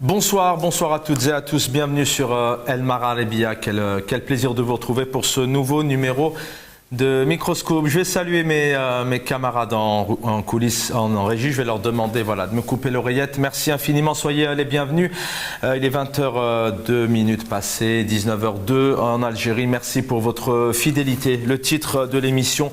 Bonsoir, bonsoir à toutes et à tous. Bienvenue sur El Mararibia. Quel plaisir de vous retrouver pour ce nouveau numéro de Microscope. Je vais saluer mes camarades en coulisses, en régie. Je vais leur demander de me couper l'oreillette. Merci infiniment. Soyez les bienvenus. Il est 20h02 passées, 19h02 en Algérie. Merci pour votre fidélité. Le titre de l'émission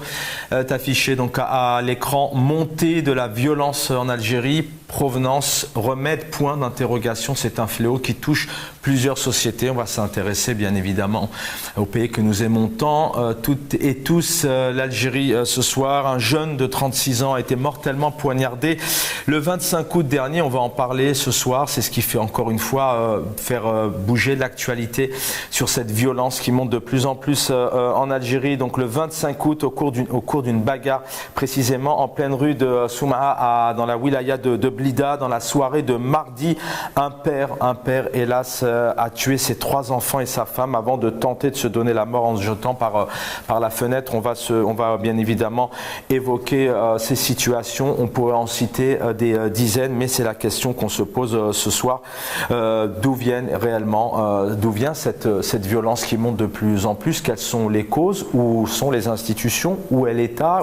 est affiché donc à l'écran. Montée de la violence en Algérie. Provenance, remède, point d'interrogation. C'est un fléau qui touche plusieurs sociétés. On va s'intéresser bien évidemment au pays que nous aimons tant, toutes et tous. L'Algérie ce soir, un jeune de 36 ans a été mortellement poignardé le 25 août dernier. On va en parler ce soir. C'est ce qui fait encore une fois faire bouger l'actualité sur cette violence qui monte de plus en plus en Algérie. Donc le 25 août, au cours d'une bagarre, précisément en pleine rue de Souma'a, dans la wilaya de Blida, dans la soirée de mardi, un père hélas a tué ses 3 enfants et sa femme avant de tenter de se donner la mort en se jetant par la fenêtre. On va bien évidemment évoquer ces situations. On pourrait en citer des dizaines, mais c'est la question qu'on se pose ce soir. D'où vient cette violence qui monte de plus en plus? Quelles sont les causes? Où sont les institutions? Où est l'État?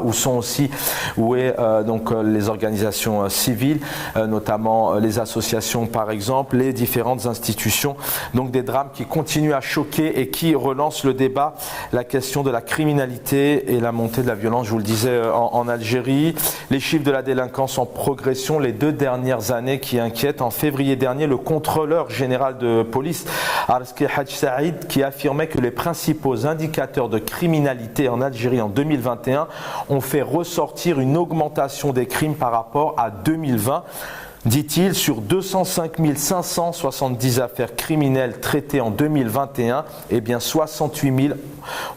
Où est donc les organisations civiles, notamment les associations par exemple, les différentes institutions? Donc des drames qui continuent à choquer et qui relancent le débat, la question de la criminalité et la montée de la violence, je vous le disais, en Algérie. Les chiffres de la délinquance en progression les 2 dernières années qui inquiètent. En février dernier, le contrôleur général de police, Arski Hadj Saïd, qui affirmait que les principaux indicateurs de criminalité en Algérie en 2021 ont fait ressortir une augmentation des crimes par rapport à 2020. Dit-il, sur 205 570 affaires criminelles traitées en 2021, 68 000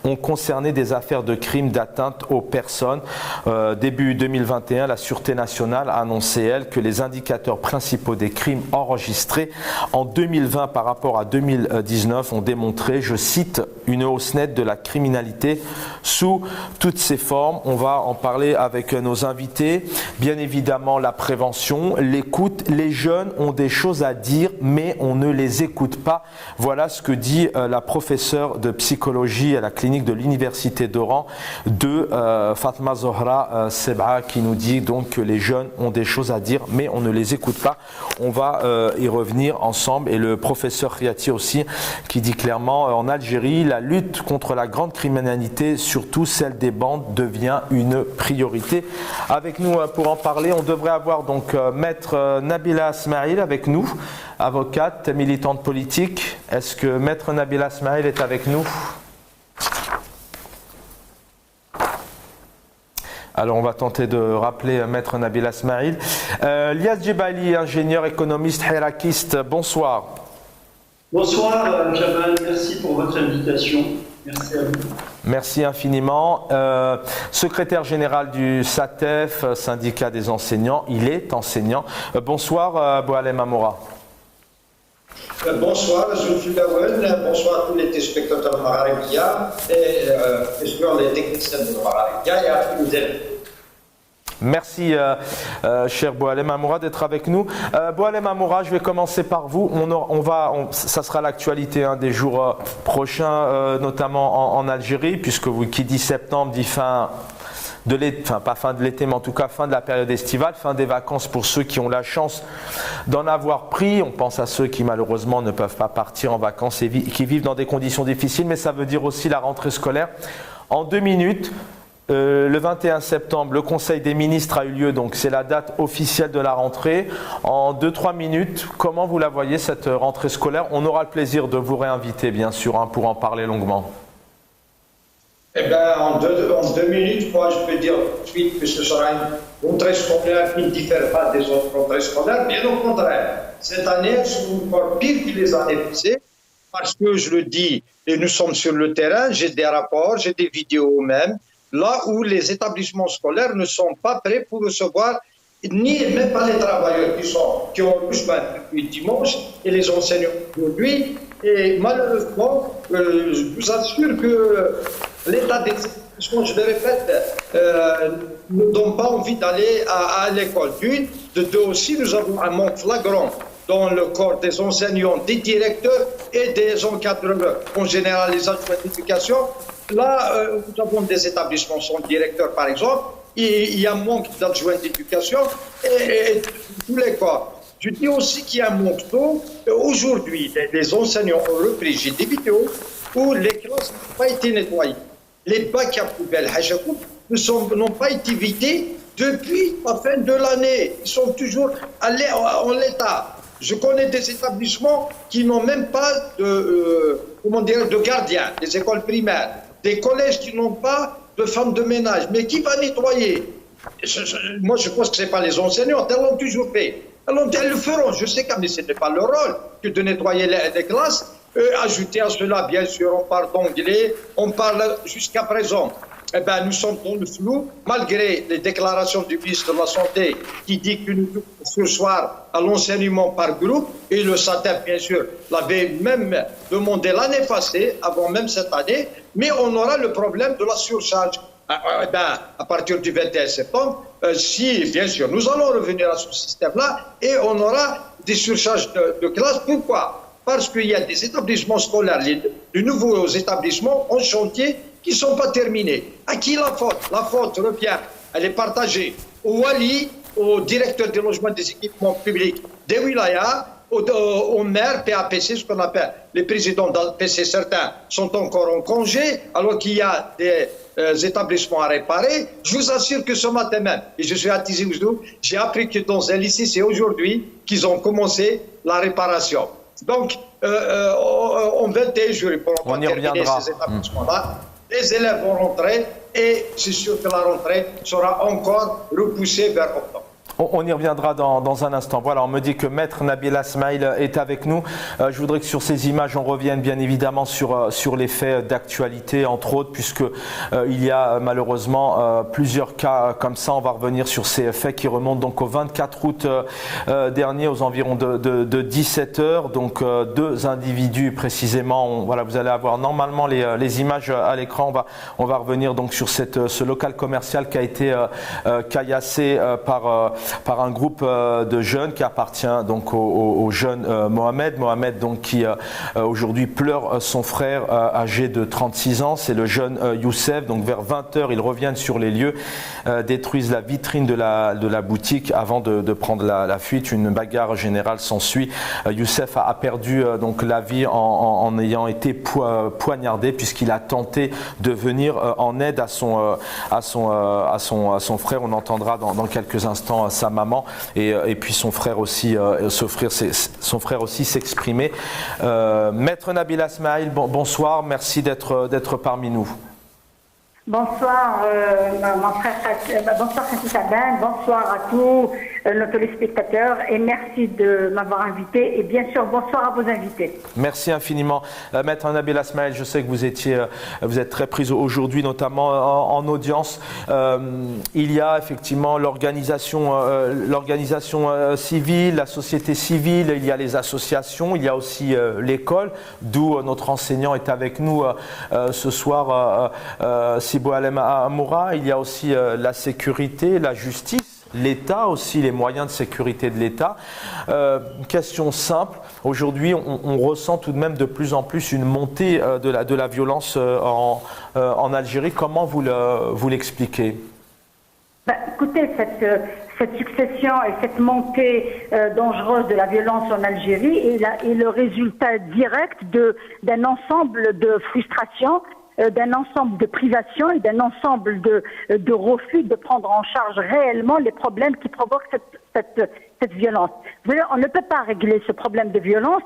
ont concerné des affaires de crimes d'atteinte aux personnes. Début 2021, la Sûreté nationale a annoncé, elle, que les indicateurs principaux des crimes enregistrés en 2020 par rapport à 2019 ont démontré, je cite, une hausse nette de la criminalité sous toutes ses formes. On va en parler avec nos invités. Bien évidemment, la prévention, l'écoute. Les jeunes ont des choses à dire, mais on ne les écoute pas. Voilà ce que dit la professeure de psychologie à la clinique de l'université d'Oran de Fatma Zohra Sebha, qui nous dit donc que les jeunes ont des choses à dire, mais on ne les écoute pas. On va y revenir ensemble. Et le professeur Riati aussi, qui dit clairement en Algérie, la lutte contre la grande criminalité, surtout celle des bandes, devient une priorité. Avec nous pour en parler, on devrait avoir donc maître Nabila Smaïl avec nous, avocate, militante politique. Est-ce que maître Nabila Smaïl est avec nous? Alors on va tenter de rappeler maître Nabila Smaïl. Lias Djebali, ingénieur économiste hirakiste, bonsoir. Bonsoir Jamal, merci pour votre invitation. Merci à vous. Merci infiniment. Secrétaire général du SATEF, syndicat des enseignants, il est enseignant. Bonsoir Boualem Amoura. Bonsoir, je suis Lawel. Bonsoir à tous les téléspectateurs de Mararibia et sur les techniciens de Mararibia et à tous les élèves. Merci, cher Boualem Amoura, d'être avec nous. Boualem Amoura, je vais commencer par vous. Ça sera l'actualité des jours prochains, notamment en Algérie, puisque qui dit septembre dit fin de l'été, enfin pas fin de l'été, mais en tout cas fin de la période estivale, fin des vacances pour ceux qui ont la chance d'en avoir pris. On pense à ceux qui malheureusement ne peuvent pas partir en vacances et qui vivent dans des conditions difficiles, mais ça veut dire aussi la rentrée scolaire. En 2 minutes, le 21 septembre, le Conseil des ministres a eu lieu, donc c'est la date officielle de la rentrée. En 2-3 minutes, comment vous la voyez cette rentrée scolaire? On aura le plaisir de vous réinviter, bien sûr, pour en parler longuement. En deux minutes, moi je peux dire tout de suite que ce sera une rentrée scolaire qui ne diffère pas des autres rentrées scolaires, bien au contraire. Cette année, elles sont encore pires que les années passées, parce que je le dis, et nous sommes sur le terrain, j'ai des rapports, j'ai des vidéos même, là où les établissements scolaires ne sont pas prêts pour recevoir, même pas les travailleurs qui ont le chemin depuis dimanche et les enseignants aujourd'hui. Et malheureusement, je vous assure que l'état des établissements, je le répète, ne donne pas envie d'aller à l'école. De deux aussi, nous avons un manque flagrant dans le corps des enseignants, des directeurs et des encadreurs, en général les adjoints d'éducation. Là, nous avons des établissements sans directeur, par exemple, il y a un manque d'adjoints d'éducation et tous les corps. Je dis aussi qu'il y a un manque d'eau. Aujourd'hui, les enseignants ont repris, j'ai des vidéos où les classes n'ont pas été nettoyées. Les bacs à poubelle, n'ont pas été vidés depuis la fin de l'année. Ils sont toujours en l'état. Je connais des établissements qui n'ont même pas de gardiens, des écoles primaires, des collèges qui n'ont pas de femmes de ménage. Mais qui va nettoyer? Moi, je pense que ce n'est pas les enseignants, elles l'ont toujours fait. Elles le feront. Je sais que ce n'est pas leur rôle que de nettoyer les classes. Ajouter à cela, bien sûr, on parle d'anglais, on parle jusqu'à présent. Eh bien, nous sommes dans le flou, malgré les déclarations du ministre de la Santé qui dit que nous devons surseoir à l'enseignement par groupe, et le SATEP, bien sûr, l'avait même demandé l'année passée, avant même cette année, mais on aura le problème de la surcharge. À partir du 21 septembre, si, bien sûr, nous allons revenir à ce système-là, et on aura des surcharges de classe. Pourquoi? Parce qu'il y a des établissements scolaires, de nouveaux établissements en chantier qui ne sont pas terminés. À qui la faute? La faute revient, elle est partagée au wali, au directeur des logements des équipements publics des wilayas, au maire, PAPC, ce qu'on appelle les présidents d'APC, certains sont encore en congé, alors qu'il y a des établissements à réparer. Je vous assure que ce matin même, et je suis à Tizi Ouzou, j'ai appris que dans un lycée, c'est aujourd'hui qu'ils ont commencé la réparation. Donc, en 21 jours, ils pourront pas terminer ces établissements-là. Les élèves vont rentrer et c'est sûr que la rentrée sera encore repoussée vers octobre. On y reviendra dans un instant. Voilà, on me dit que Maître Nabila Smaïl est avec nous. Je voudrais que sur ces images, on revienne bien évidemment sur les faits d'actualité, entre autres, puisque il y a malheureusement plusieurs cas comme ça. On va revenir sur ces faits qui remontent donc au 24 août dernier, aux environs de 17 heures. Donc deux individus précisément. Voilà, vous allez avoir normalement les images à l'écran. On va revenir donc sur ce local commercial qui a été caillassé par un groupe de jeunes qui appartient donc au jeune Mohamed. Mohamed donc qui aujourd'hui pleure son frère âgé de 36 ans. C'est le jeune Youssef. Donc vers 20h, ils reviennent sur les lieux, détruisent la vitrine de la boutique avant de prendre la fuite. Une bagarre générale s'ensuit. Youssef a perdu donc la vie en ayant été poignardé, puisqu'il a tenté de venir en aide à son frère. On entendra dans quelques instants sa maman et puis son frère aussi s'exprimer. Maître Nabila Smaïl, bonsoir, merci d'être parmi nous. Bonsoir, mon frère, bonsoir Francis Adan, bonsoir à tous nos téléspectateurs et merci de m'avoir invité et bien sûr bonsoir à vos invités. Merci infiniment. Maître Nabila Smaïl, je sais que vous êtes très prise aujourd'hui, notamment en audience. Il y a effectivement l'organisation civile, la société civile, il y a les associations, il y a aussi l'école, d'où notre enseignant est avec nous ce soir. Boualem Amoura, il y a aussi la sécurité, la justice, l'État aussi, les moyens de sécurité de l'État. Question simple, aujourd'hui on ressent tout de même de plus en plus une montée de la violence en Algérie. Comment vous l'expliquez? Écoutez, cette succession et cette montée dangereuse de la violence en Algérie est le résultat direct d'un ensemble de frustrations, d'un ensemble de privations et d'un ensemble de refus de prendre en charge réellement les problèmes qui provoquent cette violence. Vous voyez, on ne peut pas régler ce problème de violence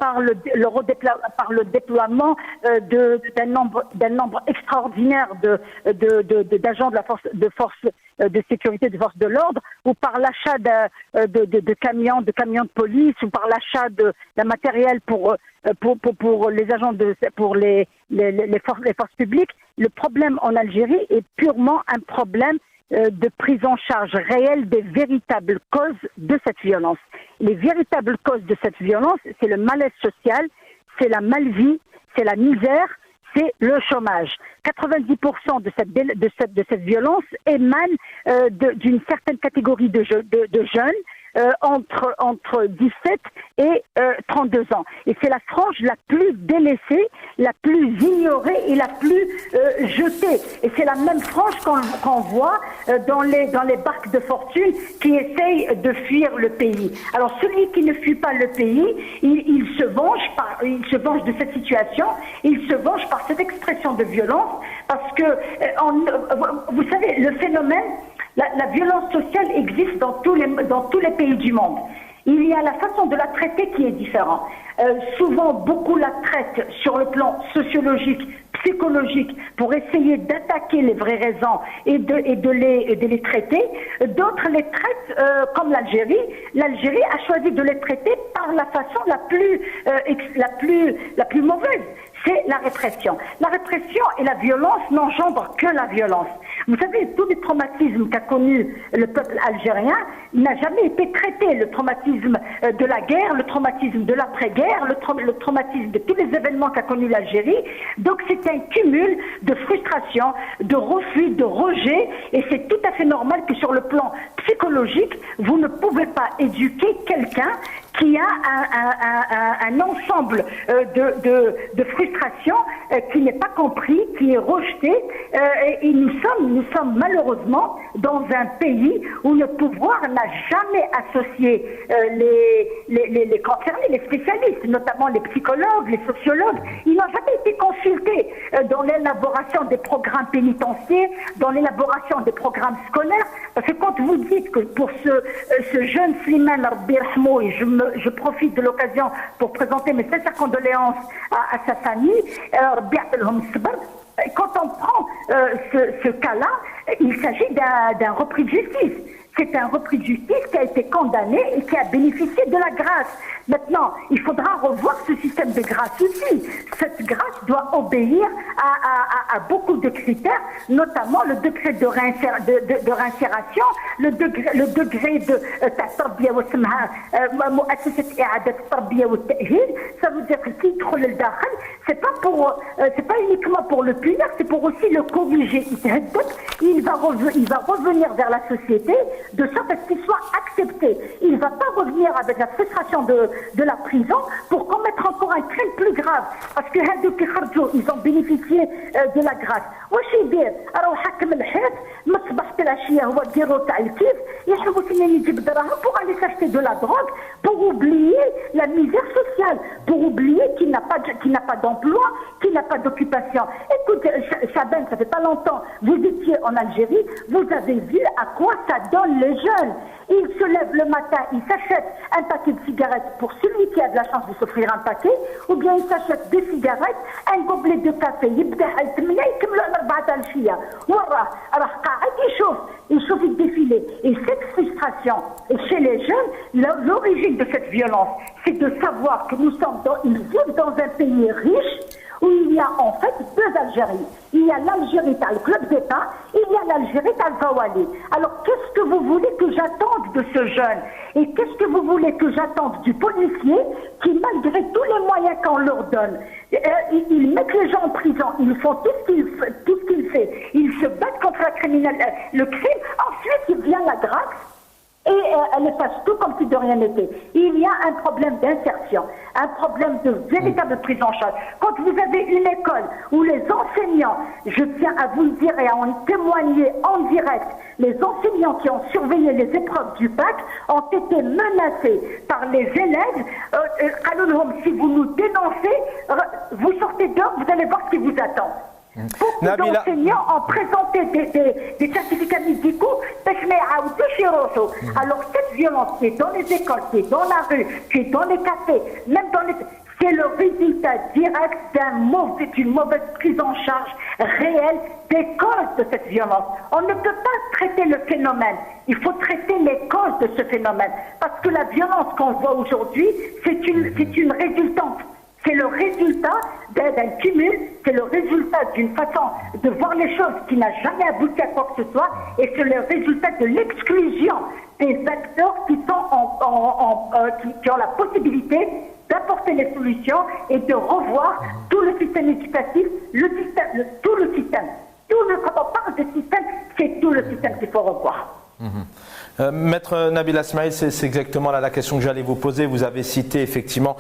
par le déploiement d'un nombre extraordinaire d'agents de force de sécurité, de force de l'ordre, ou par l'achat de camions de police, ou par l'achat d'un matériel pour les agents pour les forces publiques. Le problème en Algérie est purement un problème de prise en charge réelle des véritables causes de cette violence. Les véritables causes de cette violence, c'est le malaise social, c'est la malvie, c'est la misère, c'est le chômage. 90% de cette violence émane d'une certaine catégorie de jeunes entre 17 et 32 ans. Et c'est la frange la plus délaissée, la plus ignorée et la plus jetée. Et c'est la même frange qu'on voit dans les barques de fortune qui essayent de fuir le pays. Alors celui qui ne fuit pas le pays, il se venge de cette situation, il se venge par cette expression de violence, parce que vous savez, le phénomène, la violence sociale existe dans tous les pays du monde. Il y a la façon de la traiter qui est différente. Souvent, beaucoup la traitent sur le plan sociologique, psychologique, pour essayer d'attaquer les vraies raisons et de les traiter. D'autres les traitent comme l'Algérie. L'Algérie a choisi de les traiter par la façon la plus mauvaise. C'est la répression. La répression et la violence n'engendrent que la violence. Vous savez, tous les traumatismes qu'a connu le peuple algérien n'a jamais été traité. Le traumatisme de la guerre, le traumatisme de l'après-guerre, le traumatisme de tous les événements qu'a connu l'Algérie. Donc c'est un cumul de frustration, de refus, de rejet. Et c'est tout à fait normal que sur le plan psychologique, vous ne pouvez pas éduquer quelqu'un qui a un ensemble de frustration qui n'est pas compris, qui est rejeté. Et nous sommes malheureusement dans un pays où le pouvoir n'a jamais associé les concernés, les spécialistes, notamment les psychologues, les sociologues. Ils n'ont jamais été consultés dans l'élaboration des programmes pénitentiaires, dans l'élaboration des programmes scolaires. Parce que quand vous dites que pour ce jeune Slimane Rabbi Rahmou, et je profite de l'occasion pour présenter mes sincères condoléances à sa famille, quand on prend ce cas-là, il s'agit d'un repris de justice. C'est un repris de justice qui a été condamné et qui a bénéficié de la grâce. Maintenant, il faudra revoir ce système de grâce aussi. Cette grâce doit obéir à beaucoup de critères, notamment le degré de réinsération, le degré de ça veut dire que c'est pas uniquement pour le punir, c'est pour aussi le corriger. Il va revenir vers la société de sorte à ce qu'il soit accepté. Il ne va pas revenir avec la frustration de la prison pour commettre encore un crime plus grave. Parce que ils ont bénéficié de la grâce. Pour aller s'acheter de la drogue, pour oublier la misère sociale, pour oublier qu'il n'a pas d'emploi, qu'il n'a pas d'occupation. Écoute, Chaben, ça fait pas longtemps, vous étiez en Algérie, vous avez vu à quoi ça donne les jeunes. Ils se lèvent le matin, ils s'achètent un paquet de cigarettes pour celui qui a de la chance de s'offrir un paquet, ou bien ils s'achètent des cigarettes, un gobelet de café, il chauffe le défilé. Et cette frustration chez les jeunes, l'origine de cette violence, c'est de savoir que ils vivent dans un pays riche, où il y a en fait deux Algéries. Il y a l'Algérie, t'as le club d'État, il y a l'Algérie, t'as le Fawali. Alors qu'est-ce que vous voulez que j'attende de ce jeune? Et qu'est-ce que vous voulez que j'attende du policier qui, malgré tous les moyens qu'on leur donne, ils mettent les gens en prison, ils font tout ce qu'il fait, ils se battent contre le crime, ensuite il vient la grâce, et elle efface tout comme si de rien n'était. Il y a un problème d'insertion, un problème de véritable prise en charge. Quand vous avez une école où les enseignants, je tiens à vous le dire et à en témoigner en direct, les enseignants qui ont surveillé les épreuves du bac ont été menacés par les élèves. Si vous nous dénoncez, vous sortez dehors, vous allez voir ce qui vous attend. Beaucoup d'enseignants ont présenté des certificats médicaux. Alors cette violence qui est dans les écoles, qui est dans la rue, qui est dans les cafés, même c'est le résultat direct d'une mauvaise prise en charge réelle des causes de cette violence. On ne peut pas traiter le phénomène, il faut traiter les causes de ce phénomène. Parce que la violence qu'on voit aujourd'hui, c'est une résultante. C'est le résultat d'un cumul, c'est le résultat d'une façon de voir les choses qui n'a jamais abouti à quoi que ce soit, et c'est le résultat de l'exclusion des acteurs qui ont la possibilité d'apporter les solutions et de revoir tout le système éducatif, tout le système. Quand on parle de système, c'est tout le système qu'il faut revoir. Maître Nabil Asmaïl, c'est exactement la question que j'allais vous poser. Vous avez cité effectivement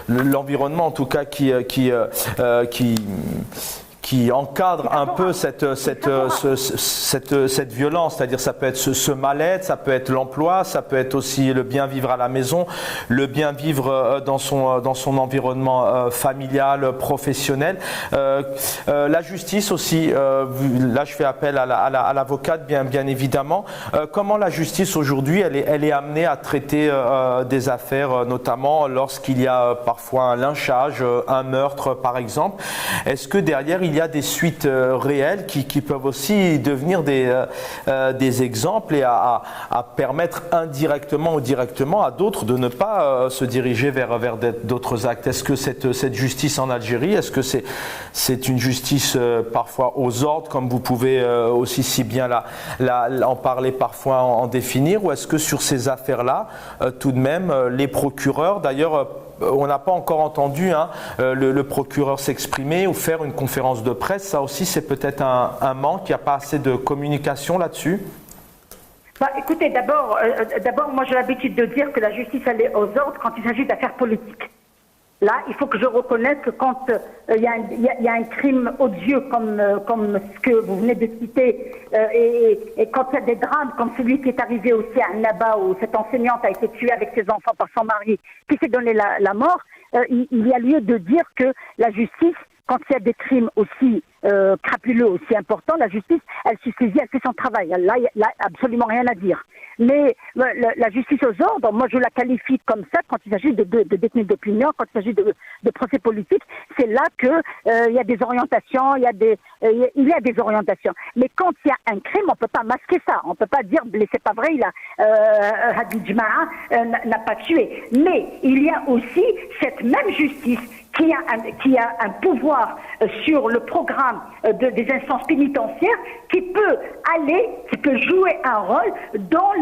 l'environnement en tout cas qui encadre un peu cette violence, c'est-à-dire ça peut être ce mal-être, ça peut être l'emploi, ça peut être aussi le bien vivre à la maison, le bien vivre dans son environnement familial, professionnel. La justice aussi, là je fais appel à l'avocate bien évidemment. Comment la justice aujourd'hui, elle est amenée à traiter des affaires, notamment lorsqu'il y a parfois un lynchage, un meurtre par exemple. Est-ce que derrière il y a des suites réelles qui peuvent aussi devenir des exemples et à permettre indirectement ou directement à d'autres de ne pas se diriger vers d'autres actes? Est-ce que cette justice en Algérie, est-ce que c'est une justice parfois aux ordres, comme vous pouvez aussi si bien en parler parfois, en définir, ou est-ce que sur ces affaires-là, tout de même, les procureurs, d'ailleurs, on n'a pas encore entendu le procureur s'exprimer ou faire une conférence de presse. Ça aussi, c'est peut-être un manque. Il n'y a pas assez de communication là-dessus. Écoutez, d'abord, moi j'ai l'habitude de dire que la justice elle est aux ordres quand il s'agit d'affaires politiques. Là, il faut que je reconnaisse que quand il y a un crime odieux comme ce que vous venez de citer, et quand il y a des drames comme celui qui est arrivé aussi à Annaba, où cette enseignante a été tuée avec ses enfants par son mari, qui s'est donné la mort, il y a lieu de dire que la justice, quand il y a des crimes aussi crapuleux, aussi importants, la justice, elle se saisit, elle fait son travail. Là, il n'y a absolument rien à dire. Mais la justice aux ordres, moi je la qualifie comme ça quand il s'agit de détenus d'opinion, quand il s'agit de procès politiques, c'est là que il y a des orientations, il y a des orientations. Mais quand il y a un crime, on peut pas masquer ça, on peut pas dire c'est pas vrai, Hadid Jama'a n'a pas tué. Mais il y a aussi cette même justice qui a un pouvoir sur le programme des instances pénitentiaires, qui peut jouer un rôle dans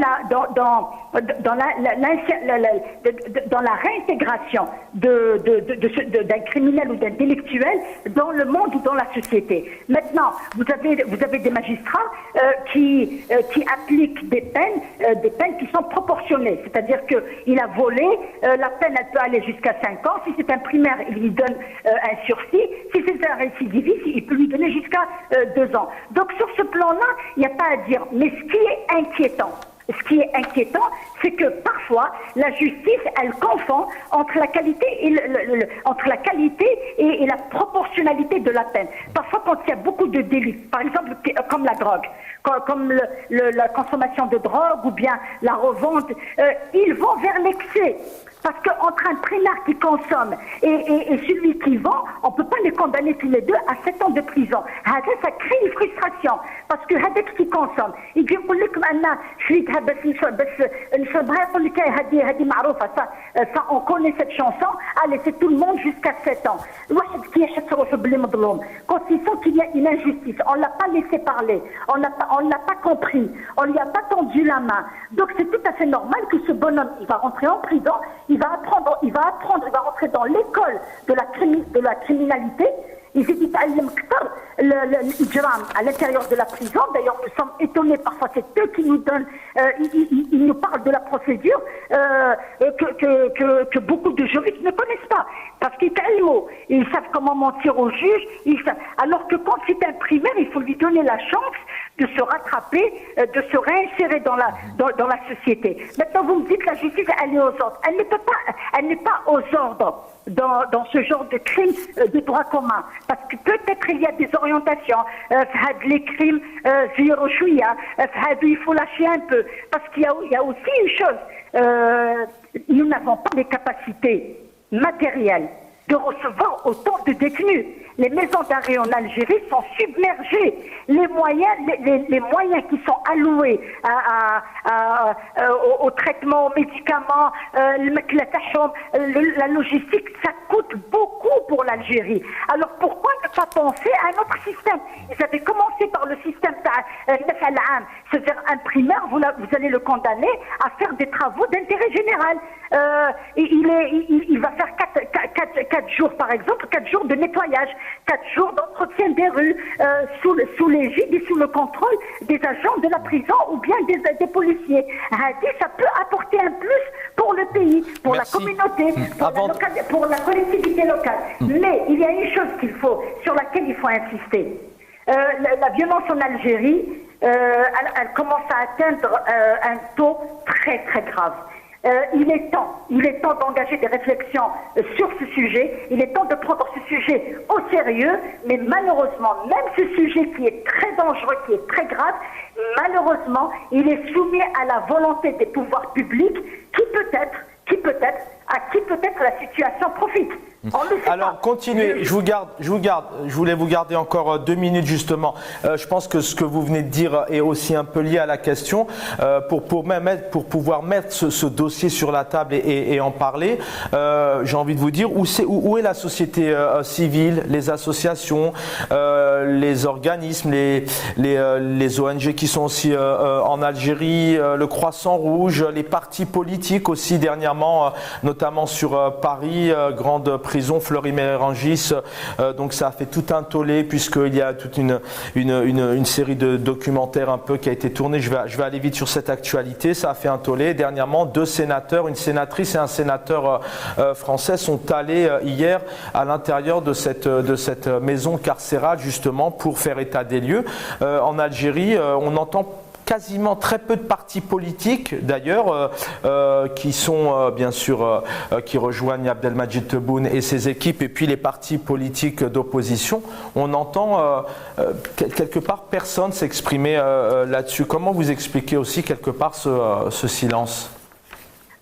la réintégration d'un criminel ou d'un délictuel dans le monde ou dans la société. Maintenant, vous avez des magistrats qui appliquent des peines qui sont proportionnées. C'est-à-dire qu'il a volé, la peine elle peut aller jusqu'à 5 ans. Si c'est un primaire, il lui donne un sursis. Si c'est un récidiviste, il peut lui donner jusqu'à 2 ans. Donc sur ce plan-là, il n'y a pas à dire. Mais ce qui est inquiétant, c'est que parfois la justice, elle confond entre la qualité et la proportionnalité de la peine. Parfois, quand il y a beaucoup de délits, par exemple comme la drogue, comme la consommation de drogue ou bien la revente, ils vont vers l'excès. Parce qu'entre un primaire qui consomme et celui qui vend, on ne peut pas les condamner tous les deux à 7 ans de prison. Ça crée une frustration. Parce que Hadek qui consomme, il dit ça, on connaît cette chanson, allez, c'est tout le monde jusqu'à 7 ans. Quand ils sent qu'il y a une injustice, on ne l'a pas laissé parler, on ne l'a pas compris, on ne lui a pas tendu la main. Donc c'est tout à fait normal que ce bonhomme, il va rentrer en prison, il va rentrer dans l'école de la criminalité. Il s'est dit l'ijram à l'intérieur de la prison. D'ailleurs, nous sommes étonnés parfois, c'est eux qui nous donnent, ils nous parlent de la procédure que beaucoup de juristes ne connaissent pas. Parce qu'ils savent comment mentir aux juges, alors que quand c'est un primaire, il faut lui donner la chance de se rattraper, de se réinsérer dans la société. Maintenant, vous me dites que la justice, elle est aux ordres. Elle n'est pas aux ordres dans ce genre de crimes de droit commun. Parce que peut-être il y a des orientations. Les crimes, il faut lâcher un peu. Parce qu'il y a aussi une chose. Nous n'avons pas les capacités matérielles de recevoir autant de détenus. Les maisons d'arrêt en Algérie sont submergées. Les moyens qui sont alloués au traitement, aux médicaments, la logistique, ça coûte beaucoup pour l'Algérie. Alors pourquoi ne pas penser à un autre système? Ils avaient commencé par le système c'est-à-dire un primaire, vous allez le condamner à faire des travaux d'intérêt général. il va faire 4 jours, par exemple, 4 jours de nettoyage, 4 jours d'entretien des rues, sous l'égide et sous le contrôle des agents de la prison ou bien des policiers. Ça peut apporter un plus pour le pays, pour Merci. la communauté, pour la collectivité locale. Mais il y a une chose sur laquelle il faut insister. La violence en Algérie, elle commence à atteindre un taux très très grave. Il est temps d'engager des réflexions sur ce sujet. Il est temps de prendre ce sujet au sérieux, mais malheureusement, même ce sujet qui est très dangereux, qui est très grave, malheureusement, il est soumis à la volonté des pouvoirs publics qui peut-être la situation profite. Alors continuez, je voulais vous garder encore 2 minutes justement. Je pense que ce que vous venez de dire est aussi un peu lié à la question pour pouvoir mettre ce dossier sur la table et en parler. J'ai envie de vous dire où est la société civile, les associations, les organismes, les ONG qui sont aussi en Algérie, le Croissant Rouge, les partis politiques aussi dernièrement, notamment sur Paris, grande prison Fleury-Mérangis, donc ça a fait tout un tollé puisqu'il y a toute une série de documentaires un peu qui a été tourné. Je vais aller vite sur cette actualité. Ça a fait un tollé. Dernièrement, 2 sénateurs, une sénatrice et un sénateur français sont allés hier à l'intérieur de cette maison carcérale justement pour faire état des lieux. En Algérie, on entend quasiment très peu de partis politiques d'ailleurs qui sont bien sûr qui rejoignent Abdelmadjid Tebboune et ses équipes et puis les partis politiques d'opposition. On entend quelque part personne s'exprimer là-dessus. Comment vous expliquez aussi quelque part ce silence ?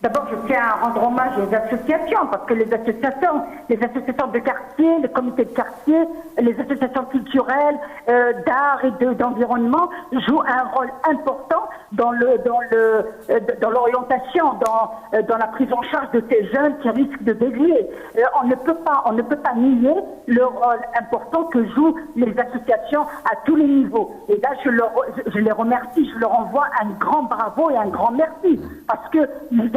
D'abord, je tiens à rendre hommage aux associations, parce que les associations de quartier, les comités de quartier, les associations culturelles, d'art et d'environnement jouent un rôle important dans l'orientation, dans la prise en charge de ces jeunes qui risquent de dévier. On ne peut pas nier le rôle important que jouent les associations à tous les niveaux. Et là, je les remercie, je leur envoie un grand bravo et un grand merci, parce que ils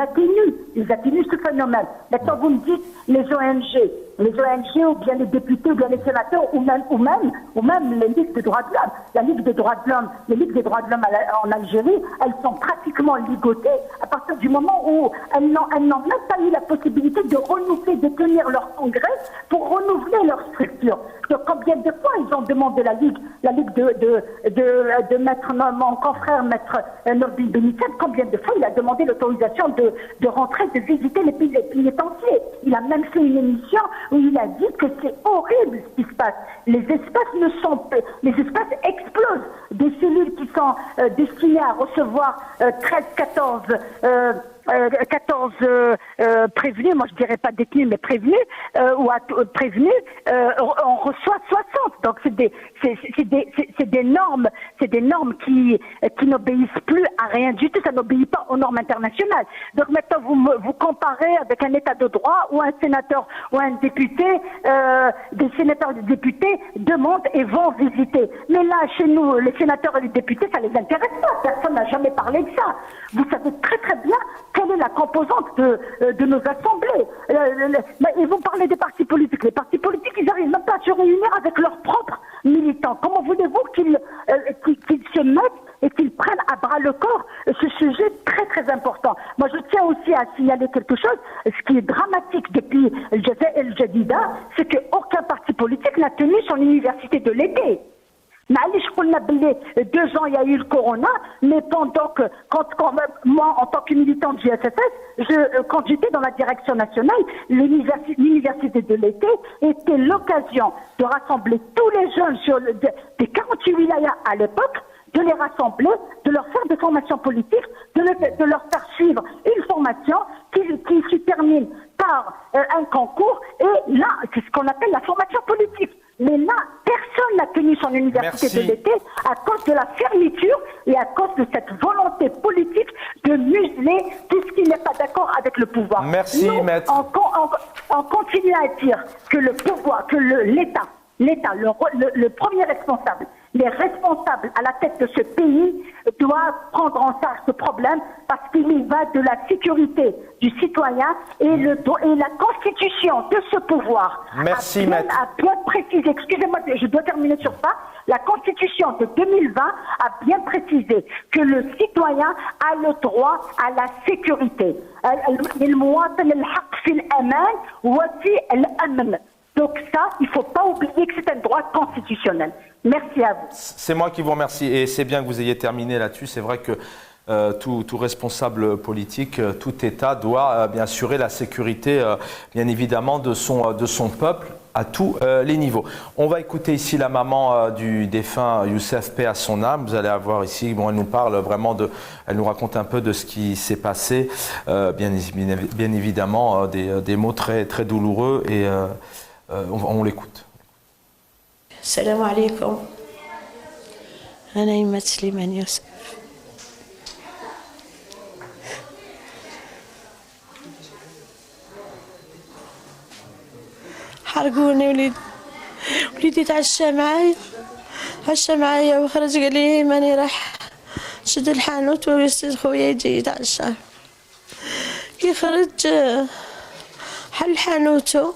atténuent ce phénomène. Maintenant, vous me dites les ONG ou bien les députés ou bien les sénateurs ou même les ligues des droits de l'homme. Les ligues des droits de l'homme en Algérie, elles sont pratiquement ligotées à partir du moment où elles n'ont même pas eu la possibilité de renouveler, de tenir leur congrès pour renouveler leur structure. Donc, combien de fois ils ont demandé la ligue de mettre mon confrère, maître Nordine Benitez, combien de fois il a demandé l'autorisation de rentrer, de visiter les pénitentiaires. Il a même fait une émission où il a dit que c'est horrible ce qui se passe. Les espaces explosent. Des cellules qui sont destinées à recevoir 14 prévenus, moi je dirais pas détenus mais prévenus, on reçoit 60. Donc c'est des normes qui n'obéissent plus à rien du tout, ça n'obéit pas aux normes internationales. Donc maintenant vous comparez avec un état de droit où un sénateur ou un député, des sénateurs et des députés demandent et vont visiter. Mais là chez nous, les sénateurs et les députés, ça les intéresse pas. Personne n'a jamais parlé de ça. Vous savez très très bien quelle est la composante de nos assemblées. Et vous parlez des partis politiques. Les partis politiques, ils n'arrivent même pas à se réunir avec leurs propres militants. Comment voulez-vous qu'ils se mettent et qu'ils prennent à bras le corps ce sujet très très important? Moi je tiens aussi à signaler quelque chose, ce qui est dramatique depuis El Jadida, c'est qu'aucun parti politique n'a tenu son université de l'été. معليش قلنا باللي 2 ans il y a eu le corona, mais pendant que moi en tant que militante du SFS, quand j'étais dans la direction nationale, l'université de l'été était l'occasion de rassembler tous les jeunes des 48 wilayas à l'époque, de les rassembler, de leur faire des formations politiques, de leur faire suivre une formation qui se termine par un concours, et là c'est ce qu'on appelle la formation politique. Mais là, personne n'a tenu son université de l'été à cause de la fermeture et à cause de cette volonté politique de museler tout ce qui n'est pas d'accord avec le pouvoir. Merci, maître. On continue à dire que le pouvoir, que l'État, le premier responsable, Les responsables à la tête de ce pays doivent prendre en charge ce problème parce qu'il y va de la sécurité du citoyen et la constitution de ce pouvoir Merci, a maître. bien précisé, excusez-moi, je dois terminer sur ça, la constitution de 2020 a bien précisé que le citoyen a le droit à la sécurité. المواطن الحق في الأمان وفي الأمن. Donc ça, il ne faut pas oublier que c'est un droit constitutionnel. Merci à vous. C'est moi qui vous remercie et c'est bien que vous ayez terminé là-dessus. C'est vrai que tout responsable politique, tout État doit bien assurer la sécurité, bien évidemment, de son peuple à tous les niveaux. On va écouter ici la maman du défunt Youssef, paix à son âme. Vous allez avoir ici, bon, elle nous parle vraiment elle nous raconte un peu de ce qui s'est passé, bien évidemment, des mots très, très douloureux et on l'écoute. السلام عليكم. أنا يمة سليمان يوسف. حرقوني وليدي تعشى معايا وخرج قال لي ماني راح شد الحانوت ويستاذ خويا يجي يتعشى. كي خرج حل حانوتو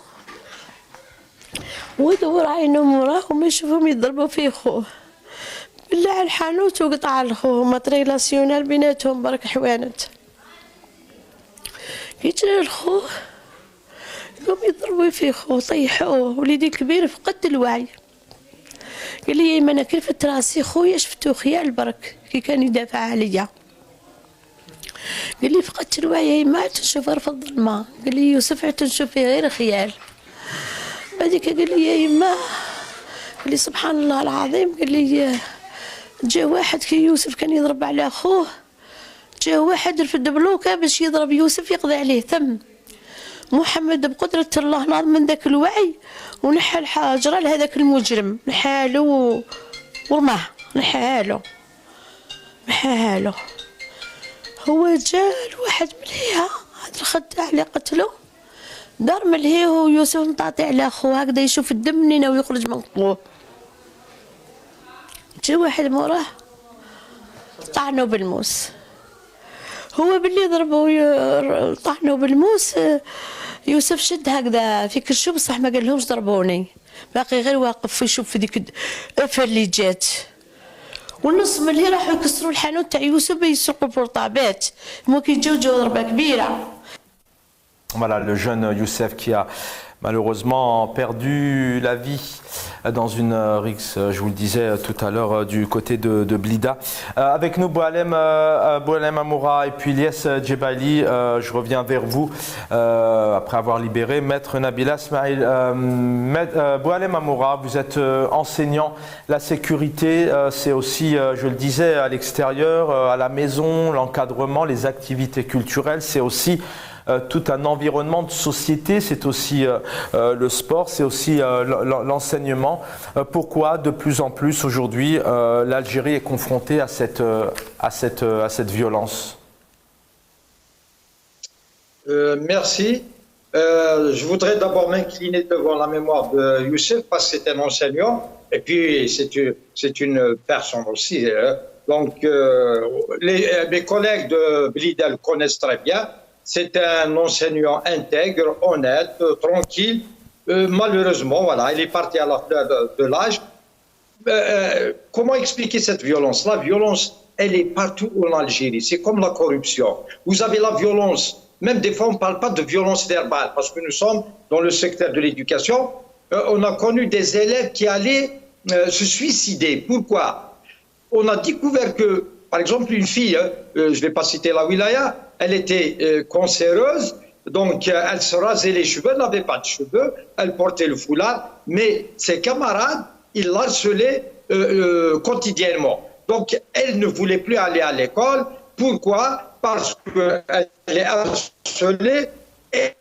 ودور عينه موراه وما يشوفهم يضربوا في خوه. بالله على الحانوت وقطع لخوه ماتريلاسيونال بيناتهم برك حوانت. يجري الخوه قوم يضربوا في خوه طيحوه. وليدي الكبير فقد الوعي. قال لي انا كيف راسي خويا شفتو خيال برك كي كان يدافع عليا. قال لي فقدت الوعي ما تنشوف غير في الظلمه. قال لي يوسف تنشوف فيه غير خيال. بعديك قال لي يا يما، قال لي سبحان الله العظيم، قال لي جا واحد كي يوسف كان يضرب على اخوه، جا واحد رفد بلوكه باش يضرب يوسف يقضي عليه. تم محمد بقدرة الله ناض من ذاك الوعي ونحى الحاجرة لهذاك المجرم، نحالو ورماه، نحالو هو جا الواحد مليها هاد الخداع اللي قتلو دار ملهيه ويوسف مطاطي على خوه هكذا يشوف الدم منين ويخرج من قوه. جا واحد موراه طعنوا بالموس. هو باللي ضربوا طعنوا بالموس يوسف شد هكذا في كرشو بصح ما قالهمش ضربوني، باقي غير واقف يشوف في ديك الافه اللي جات. والنص ملي راحوا يكسروا الحانوت تاع يوسف يسرقوا بورطابات، هما كيجاو ضربه كبيره. Voilà, le jeune Youssef qui a malheureusement perdu la vie dans une rixe, je vous le disais tout à l'heure, du côté de Blida. Avec nous, Boualem Amoura et puis Ilyes Djebali. Je reviens vers vous après avoir libéré Maître Nabila Smaïl. Boualem Amoura, vous êtes enseignant. La sécurité, c'est aussi, je le disais, à l'extérieur, à la maison, l'encadrement, les activités culturelles, c'est aussi tout un environnement de société, c'est aussi le sport, c'est aussi l'enseignement. Pourquoi de plus en plus aujourd'hui l'Algérie est confrontée à cette violence? Merci. Je voudrais d'abord m'incliner devant la mémoire de Youssef parce que c'est un enseignant et puis c'est une personne aussi. Donc mes collègues de Blida le connaissent très bien. C'est un enseignant intègre, honnête, tranquille. Malheureusement, voilà, il est parti à la fleur de l'âge. Comment expliquer cette violence? La violence, elle est partout en Algérie. C'est comme la corruption. Vous avez la violence. Même des fois, on ne parle pas de violence verbale parce que nous sommes dans le secteur de l'éducation. On a connu des élèves qui allaient se suicider. Pourquoi? On a découvert que, par exemple, une fille, je ne vais pas citer la wilaya, elle était cancéreuse, donc elle se rasait les cheveux, elle n'avait pas de cheveux, elle portait le foulard, mais ses camarades, ils l'harcelaient quotidiennement. Donc elle ne voulait plus aller à l'école. Pourquoi? Parce qu'elle est harcelée et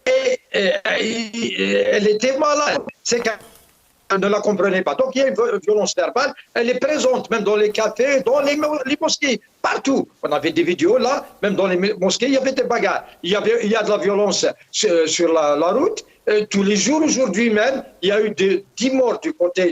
elle était malade. C'est qu'elle ne la comprenait pas. Donc il y a une violence verbale, elle est présente même dans les cafés, dans les mosquées, partout. On avait des vidéos là, même dans les mosquées, il y avait des bagarres. Il y a de la violence sur la route. Tous les jours, aujourd'hui même, il y a eu 10 morts du côté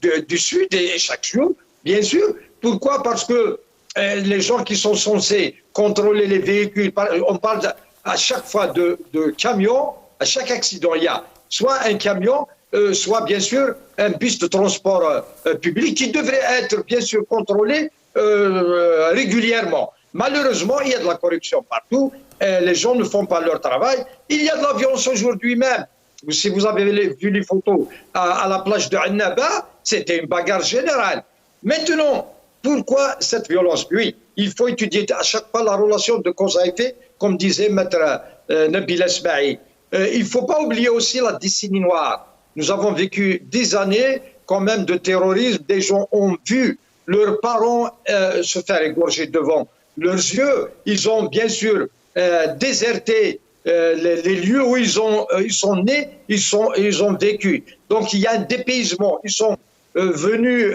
du sud et chaque jour, Bien sûr. Pourquoi? Parce que les gens qui sont censés contrôler les véhicules, on parle à chaque fois de camions, à chaque accident, il y a soit un camion, soit bien sûr un bus de transport public qui devrait être bien sûr contrôlé régulièrement. Malheureusement, il y a de la corruption partout, les gens ne font pas leur travail, il y a de la violence aujourd'hui même. Si vous avez vu les photos à la plage de Annaba, c'était une bagarre générale. Maintenant, pourquoi cette violence? Oui, il faut étudier à chaque fois la relation de cause à effet, comme disait Maître Nabil Esmaï. Il ne faut pas oublier aussi la décennie noire. Nous avons vécu des années quand même de terrorisme. Des gens ont vu leurs parents se faire égorger devant leurs yeux. Ils ont bien sûr déserté les lieux où ils sont nés, ils ont vécu. Donc il y a un dépaysement. Ils sont venus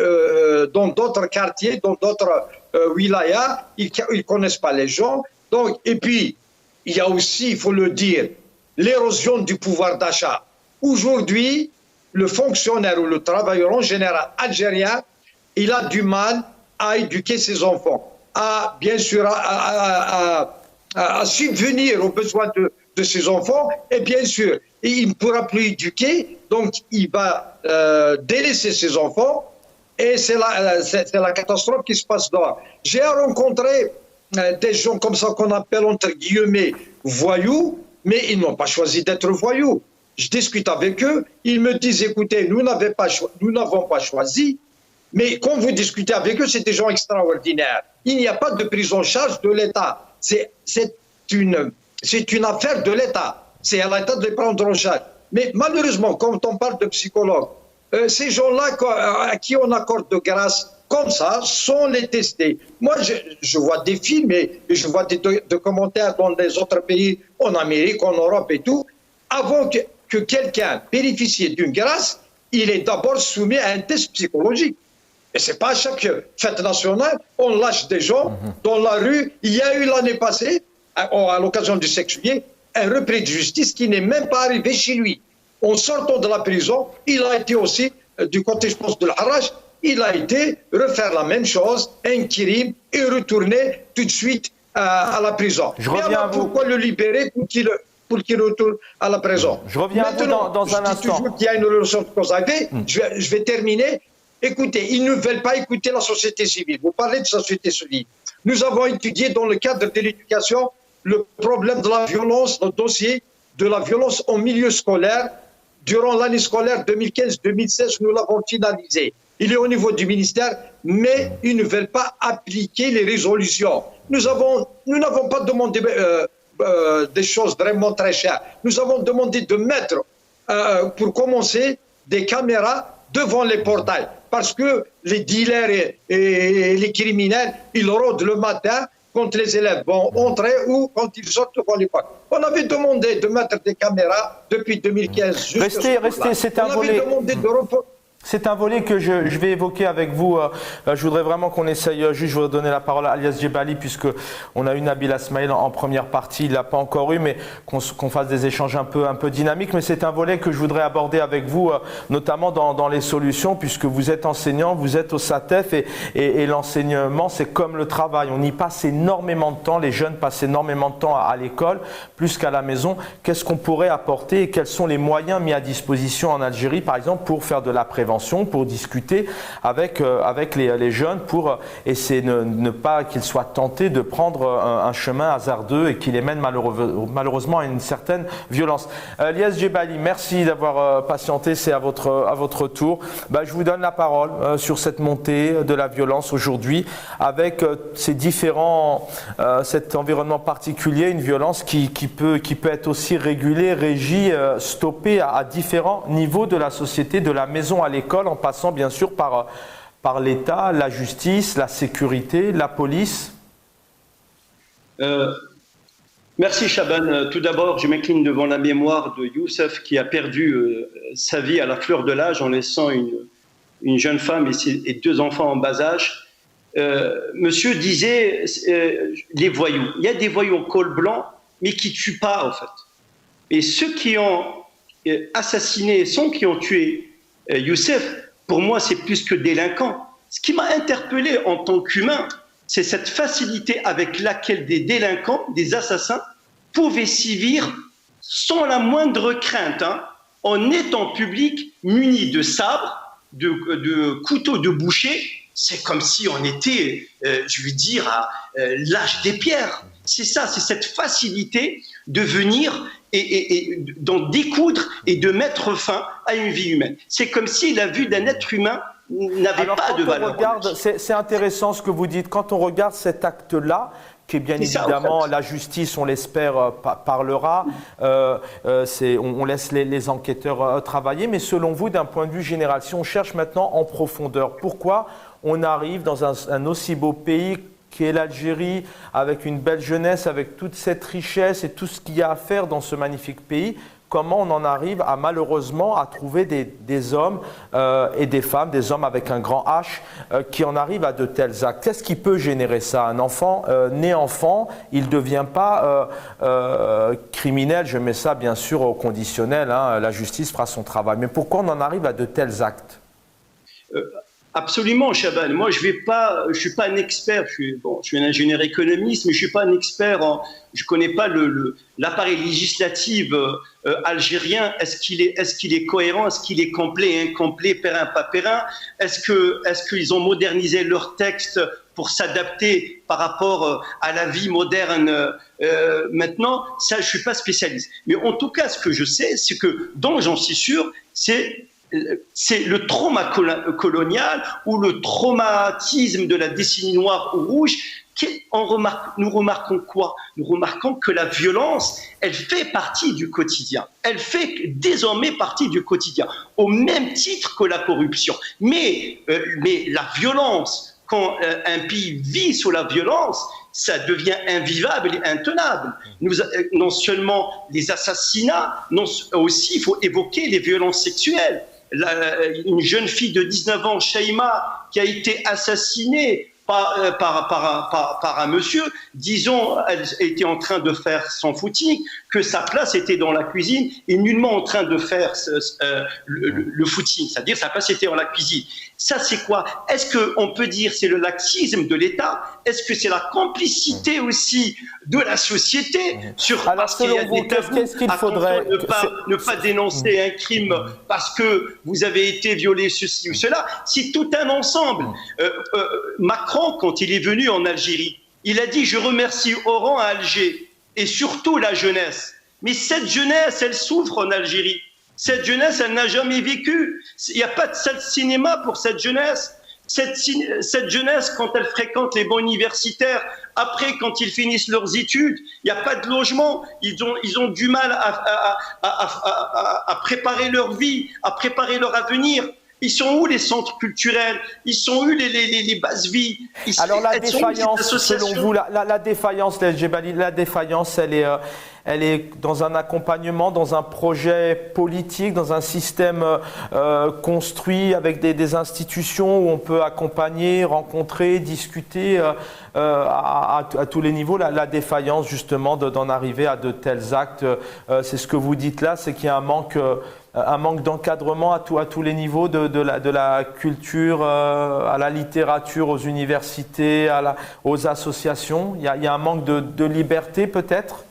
dans d'autres quartiers, dans d'autres wilayas. Ils ne connaissent pas les gens. Donc, et puis, il y a aussi, il faut le dire, l'érosion du pouvoir d'achat. Aujourd'hui, le fonctionnaire ou le travailleur en général algérien, il a du mal à éduquer ses enfants, à bien sûr à subvenir aux besoins de ses enfants, et bien sûr, il ne pourra plus éduquer, donc il va délaisser ses enfants, et c'est la catastrophe qui se passe dehors. J'ai rencontré des gens comme ça qu'on appelle entre guillemets voyous, mais ils n'ont pas choisi d'être voyous. Je discute avec eux, ils me disent écoutez, nous n'avons pas choisi, mais quand vous discutez avec eux, c'est des gens extraordinaires. Il n'y a pas de prise en charge de l'État. C'est une affaire de l'État. C'est à l'État de les prendre en charge. Mais malheureusement, quand on parle de psychologues, ces gens-là à qui on accorde de grâce comme ça, sans les tester. Moi, je vois des films et je vois des commentaires dans les autres pays, en Amérique, en Europe et tout. Avant que quelqu'un bénéficie d'une grâce, il est d'abord soumis à un test psychologique. Et ce n'est pas à chaque fête nationale, on lâche des gens dans la rue. Il y a eu l'année passée, à l'occasion du 7 juillet, un repris de justice qui n'est même pas arrivé chez lui. En sortant de la prison, il a été aussi, du côté, je pense, de l'Harrach, il a été refaire la même chose, un crime, et retourner tout de suite à la prison. Je reviens à vous. Pourquoi le libérer pour qu'il retourne à la prison? Je reviens maintenant, à vous dans un instant. Je dis toujours qu'il y a une relation de cause à effet. Je vais terminer. Écoutez, ils ne veulent pas écouter la société civile. Vous parlez de société civile. Nous avons étudié dans le cadre de l'éducation le problème de la violence, le dossier de la violence en milieu scolaire. Durant l'année scolaire 2015-2016, nous l'avons finalisé. Il est au niveau du ministère, mais ils ne veulent pas appliquer les résolutions. Nous n'avons pas demandé des choses vraiment très chères. Nous avons demandé de mettre, pour commencer, des caméras devant les portails. Parce que les dealers et les criminels, ils rôdent le matin quand les élèves vont entrer ou quand ils sortent devant l'école. On avait demandé de mettre des caméras depuis 2015. Restez, c'est un volet. C'est un volet que je vais évoquer avec vous. Je voudrais vraiment qu'on essaye, juste je voudrais donner la parole à Alias Djebali puisque on a eu Nabil Esmaïl en première partie, il l'a pas encore eu, mais qu'on fasse des échanges un peu dynamiques. Mais c'est un volet que je voudrais aborder avec vous, notamment dans les solutions, puisque vous êtes enseignant, vous êtes au SATEF et l'enseignement c'est comme le travail. On y passe énormément de temps, les jeunes passent énormément de temps à l'école, plus qu'à la maison. Qu'est-ce qu'on pourrait apporter et quels sont les moyens mis à disposition en Algérie, par exemple, pour faire de la prévention, pour discuter avec les jeunes, pour essayer de ne pas qu'ils soient tentés de prendre un chemin hasardeux et qui les mène malheureusement à une certaine violence. Alias Djebali, merci d'avoir patienté, c'est à votre tour. Je vous donne la parole sur cette montée de la violence aujourd'hui, avec ces différents, cet environnement particulier, une violence qui peut être aussi régulée, régie, stoppée à différents niveaux de la société, de la maison à l'école, en passant bien sûr par l'État, la justice, la sécurité, la police. Merci Chaban. Tout d'abord, je m'incline devant la mémoire de Youssef qui a perdu sa vie à la fleur de l'âge en laissant une jeune femme et 2 enfants en bas âge. Monsieur disait les voyous. Il y a des voyous en col blanc, mais qui ne tuent pas en fait. Et ceux qui ont assassiné, qui ont tué Youssef, pour moi, c'est plus que délinquants. Ce qui m'a interpellé en tant qu'humain, c'est cette facilité avec laquelle des délinquants, des assassins, pouvaient sévir sans la moindre crainte, hein, en étant public, munis de sabres, de couteaux de boucher. C'est comme si on était, je veux dire, à l'âge des pierres. C'est ça, c'est cette facilité de venir et d'en découdre et de mettre fin à une vie humaine. C'est comme si la vue d'un être humain n'avait pas de valeur. C'est intéressant ce que vous dites. Quand on regarde cet acte-là, qui est bien évidemment, la justice, on l'espère, parlera, on laisse les enquêteurs travailler, mais selon vous, d'un point de vue général, si on cherche maintenant en profondeur, pourquoi on arrive dans un aussi beau pays qui est l'Algérie, avec une belle jeunesse, avec toute cette richesse et tout ce qu'il y a à faire dans ce magnifique pays, comment on en arrive à malheureusement à trouver des hommes et des femmes, des hommes avec un grand H, qui en arrivent à de tels actes? Qu'est-ce qui peut générer ça? Un enfant, né enfant, il ne devient pas criminel, je mets ça bien sûr au conditionnel, hein, la justice fera son travail. Mais pourquoi on en arrive à de tels actes? Absolument, Chaban. Moi, je suis pas un expert. Je suis un ingénieur économiste, mais je suis pas un expert. Je connais pas l'appareil législatif algérien. Est-ce qu'il est cohérent? Est-ce qu'il est complet, incomplet, périn, pas périn? Est-ce qu'ils ont modernisé leur texte pour s'adapter par rapport à la vie moderne maintenant? Ça, je suis pas spécialiste. Mais en tout cas, ce que je sais, c'est que, dont j'en suis sûr, c'est le trauma colonial ou le traumatisme de la décennie noire ou rouge. Nous remarquons quoi? Nous remarquons que la violence, elle fait partie du quotidien. Elle fait désormais partie du quotidien, au même titre que la corruption. Mais la violence, quand un pays vit sous la violence, ça devient invivable et intenable. Non seulement les assassinats, aussi il faut évoquer les violences sexuelles. Une jeune fille de 19 ans, Shaima, qui a été assassinée par un monsieur, disons, elle était en train de faire son footing, que sa place était dans la cuisine et nullement en train de faire le footing, c'est-à-dire sa place était dans la cuisine. Ça, c'est quoi? Est-ce qu'on peut dire c'est le laxisme de l'État? Est-ce que c'est la complicité aussi de la société parce qu'il y a des tabous? Qu'est-ce qu'il faudrait ne pas dénoncer un crime parce que vous avez été violé, ceci ou cela? C'est tout un ensemble. Macron, quand il est venu en Algérie, il a dit « Je remercie Oran à Alger et surtout la jeunesse ». Mais cette jeunesse, elle souffre en Algérie. Cette jeunesse, elle n'a jamais vécu. Il n'y a pas de salle de cinéma pour cette jeunesse. Cette jeunesse, quand elle fréquente les bancs universitaires, après, quand ils finissent leurs études, il n'y a pas de logement. Ils ont du mal à préparer leur vie, à préparer leur avenir. Ils sont où les centres culturels? Ils sont où les bases vies? Alors la défaillance, selon vous, la défaillance, la défaillance, elle est dans un accompagnement, dans un projet politique, dans un système construit avec des institutions où on peut accompagner, rencontrer, discuter à tous les niveaux. La défaillance justement d'en arriver à de tels actes, c'est ce que vous dites là, c'est qu'il y a un manque d'encadrement à tous les niveaux, de la culture à la littérature, aux universités, aux associations. Il y a un manque de liberté peut-être?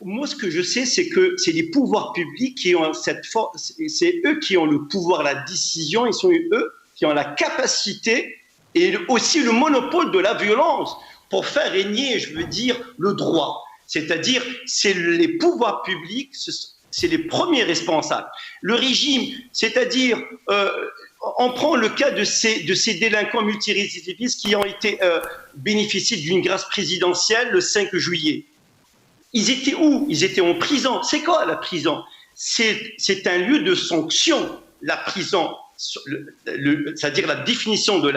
Moi, ce que je sais, c'est que c'est les pouvoirs publics qui ont cette force, c'est eux qui ont le pouvoir, la décision, ils sont eux qui ont la capacité et aussi le monopole de la violence pour faire régner, je veux dire, le droit. C'est-à-dire, c'est les pouvoirs publics, c'est les premiers responsables. Le régime, c'est-à-dire, on prend le cas de ces délinquants multirécidivistes qui ont été bénéficiés d'une grâce présidentielle le 5 juillet. Ils étaient où? Ils étaient en prison. C'est quoi la prison? C'est un lieu de sanction. La prison, c'est-à-dire la définition de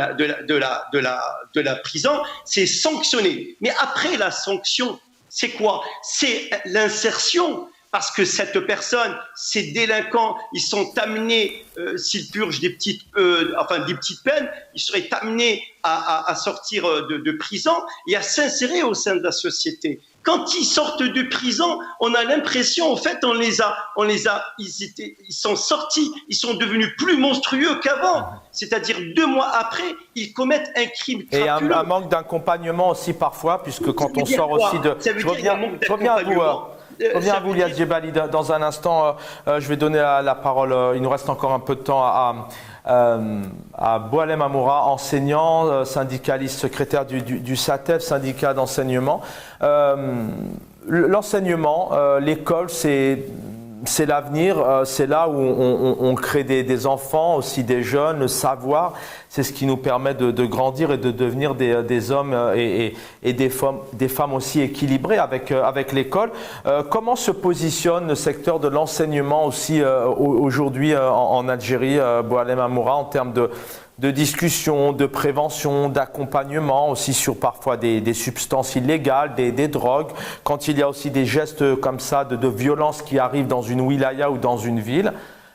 la prison, c'est sanctionner. Mais après la sanction, c'est quoi? C'est l'insertion. Parce que cette personne, ces délinquants, ils sont amenés, s'ils purgent des petites peines, ils seraient amenés à sortir de prison et à s'insérer au sein de la société. Quand ils sortent de prison, on a l'impression, en fait, ils sont sortis, ils sont devenus plus monstrueux qu'avant. C'est-à-dire 2 mois après, ils commettent un crime crapuleux. Et un manque d'accompagnement aussi parfois, puisque quand on sort aussi de... Je reviens à vous, Lias Djebali, dans un instant. Je vais donner la parole, il nous reste encore un peu de temps à Boualem Amoura, enseignant, syndicaliste, secrétaire du SATEF, syndicat d'enseignement. L'enseignement, l'école, c'est l'avenir, c'est là où on crée des enfants, aussi des jeunes, le savoir, c'est ce qui nous permet de grandir et de devenir des hommes et des femmes aussi équilibrés avec l'école. Comment se positionne le secteur de l'enseignement aussi aujourd'hui en Algérie, Boualem Amoura, en termes de discussion, de prévention, d'accompagnement, aussi sur parfois des substances illégales, des drogues, quand il y a aussi des gestes comme ça de violence qui arrivent dans une wilaya ou dans une ville?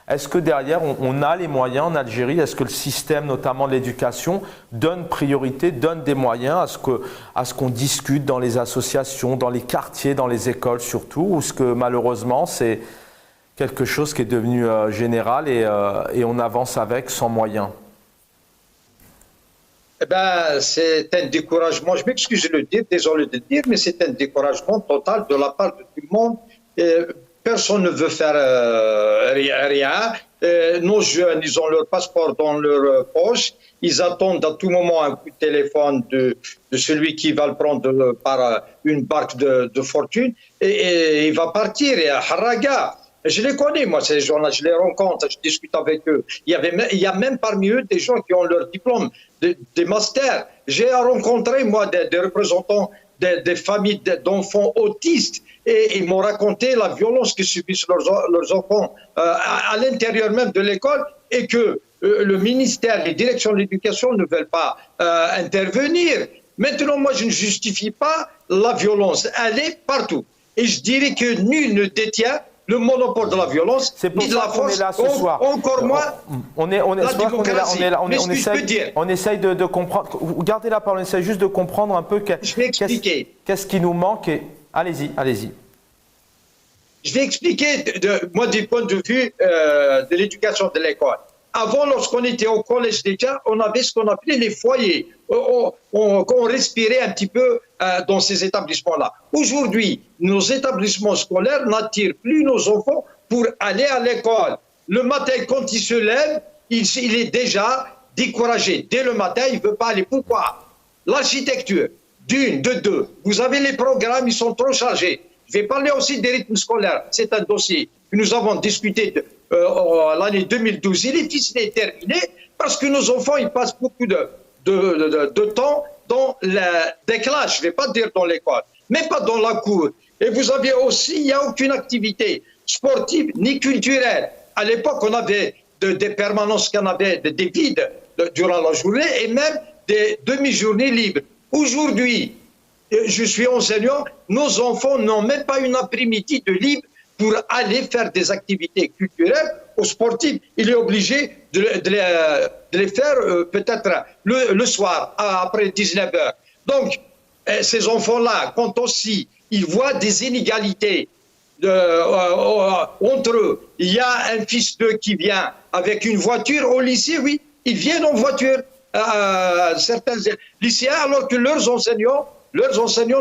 Est-ce que derrière, on a les moyens en Algérie? Est-ce que le système, notamment de l'éducation, donne priorité, donne des moyens à ce qu'on discute dans les associations, dans les quartiers, dans les écoles surtout, ou est-ce que malheureusement, c'est quelque chose qui est devenu général et on avance avec sans moyens? Eh ben, c'est un découragement, je m'excuse de le dire, désolé de le dire, mais c'est un découragement total de la part de tout le monde. Personne ne veut faire rien. Nos jeunes, ils ont leur passeport dans leur poche. Ils attendent à tout moment un coup de téléphone de celui qui va le prendre par une barque de fortune et il va partir. Et à Haraga, je les connais, moi, ces gens-là, je les rencontre, je discute avec eux. Il y a même parmi eux des gens qui ont leur diplôme, des masters. J'ai rencontré, moi, des représentants des familles d'enfants autistes et ils m'ont raconté la violence que subissent leurs enfants à l'intérieur même de l'école et que le ministère, les directions de l'éducation ne veulent pas intervenir. Maintenant, moi, je ne justifie pas la violence. Elle est partout. Et je dirais que nul ne détient le monopole de la violence, ni de la force, est là ce soir. Encore moins la démocratie. On essaye de comprendre. Gardez la parole, on essaye juste de comprendre un peu qu'est-ce qui nous manque. Allez-y. Je vais expliquer, moi, du point de vue de l'éducation de l'école. Avant, lorsqu'on était au collège déjà, on avait ce qu'on appelait les foyers. On respirait un petit peu dans ces établissements-là. Aujourd'hui, nos établissements scolaires n'attirent plus nos enfants pour aller à l'école. Le matin, quand ils se lèvent, il est déjà découragé. Dès le matin, il ne veut pas aller. Pourquoi? L'architecture, de deux. Vous avez les programmes, ils sont trop chargés. Je vais parler aussi des rythmes scolaires. C'est un dossier que nous avons discuté l'année 2012. Il est terminé parce que nos enfants, ils passent beaucoup de temps dans des classes. Je ne vais pas dire dans l'école, mais pas dans la cour. Et vous avez aussi, il n'y a aucune activité sportive ni culturelle. À l'époque, on avait des permanences, qu'on avait des vides durant la journée et même des demi-journées libres. Aujourd'hui, je suis enseignant, nos enfants n'ont même pas une après-midi de libre pour aller faire des activités culturelles ou sportives. Il est obligé de les faire peut-être le soir, après 19h. Donc, ces enfants-là, quand aussi ils voient des inégalités entre eux, il y a un fils d'eux qui vient avec une voiture au lycée, oui, ils viennent en voiture, certains lycéens, alors que leurs enseignants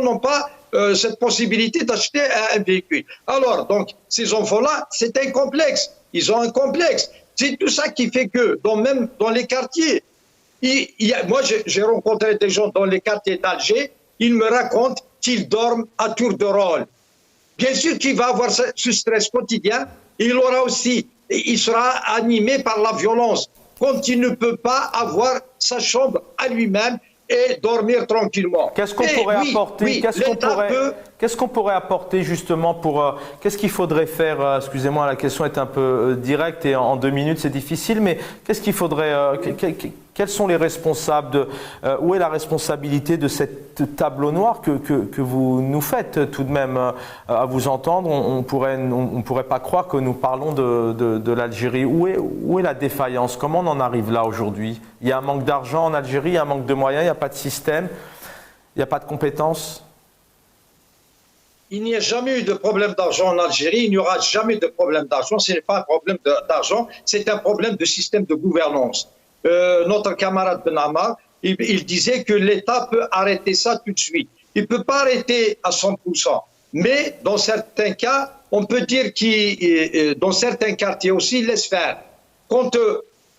n'ont pas cette possibilité d'acheter un véhicule. Alors, donc, ces enfants-là, c'est un complexe. Ils ont un complexe. C'est tout ça qui fait que, même dans les quartiers, moi, j'ai rencontré des gens dans les quartiers d'Alger, ils me racontent qu'ils dorment à tour de rôle. Bien sûr qu'il va avoir ce stress quotidien, il sera animé par la violence, quand il ne peut pas avoir sa chambre à lui-même et dormir tranquillement. Qu'est-ce qu'on pourrait apporter? Qu'est-ce qu'on pourrait apporter justement pour qu'est-ce qu'il faudrait faire? Excusez-moi, la question est un peu directe et en 2 minutes c'est difficile, mais qu'est-ce qu'il faudrait? Quels sont les responsables où est la responsabilité de cette tableau noir que vous nous faites tout de même à vous entendre? On pourrait pas croire que nous parlons de l'Algérie. Où est la défaillance? Comment on en arrive là aujourd'hui? Il y a un manque d'argent en Algérie, il y a un manque de moyens, il n'y a pas de système, il n'y a pas de compétences. il n'y a jamais eu de problème d'argent en Algérie, il n'y aura jamais de problème d'argent, ce n'est pas un problème d'argent, c'est un problème de système de gouvernance. Notre camarade Ben Ammar, il disait que l'État peut arrêter ça tout de suite. Il ne peut pas arrêter à 100%, mais dans certains cas, on peut dire que dans certains quartiers aussi, il laisse faire. Quand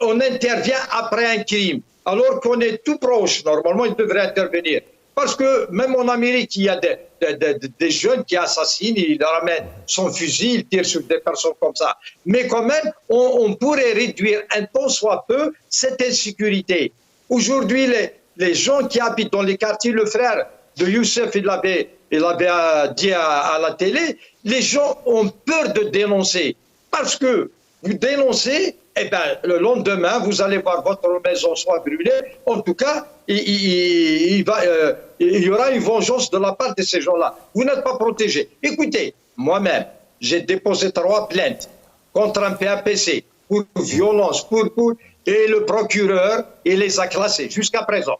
on intervient après un crime, alors qu'on est tout proche, normalement, il devrait intervenir. Parce que même en Amérique, il y a des jeunes qui assassinent, ils ramènent son fusil, ils tirent sur des personnes comme ça. Mais quand même, on pourrait réduire un tant soit peu cette insécurité. Aujourd'hui, les gens qui habitent dans les quartiers, le frère de Youssef, il l'avait dit à la télé, les gens ont peur de dénoncer. Parce que vous dénoncez, eh ben, le lendemain, vous allez voir votre maison soit brûlée. En tout cas, il y aura une vengeance de la part de ces gens-là. Vous n'êtes pas protégés. Écoutez, moi-même, j'ai déposé 3 plaintes contre un PAPC pour violence, et le procureur, il les a classés jusqu'à présent.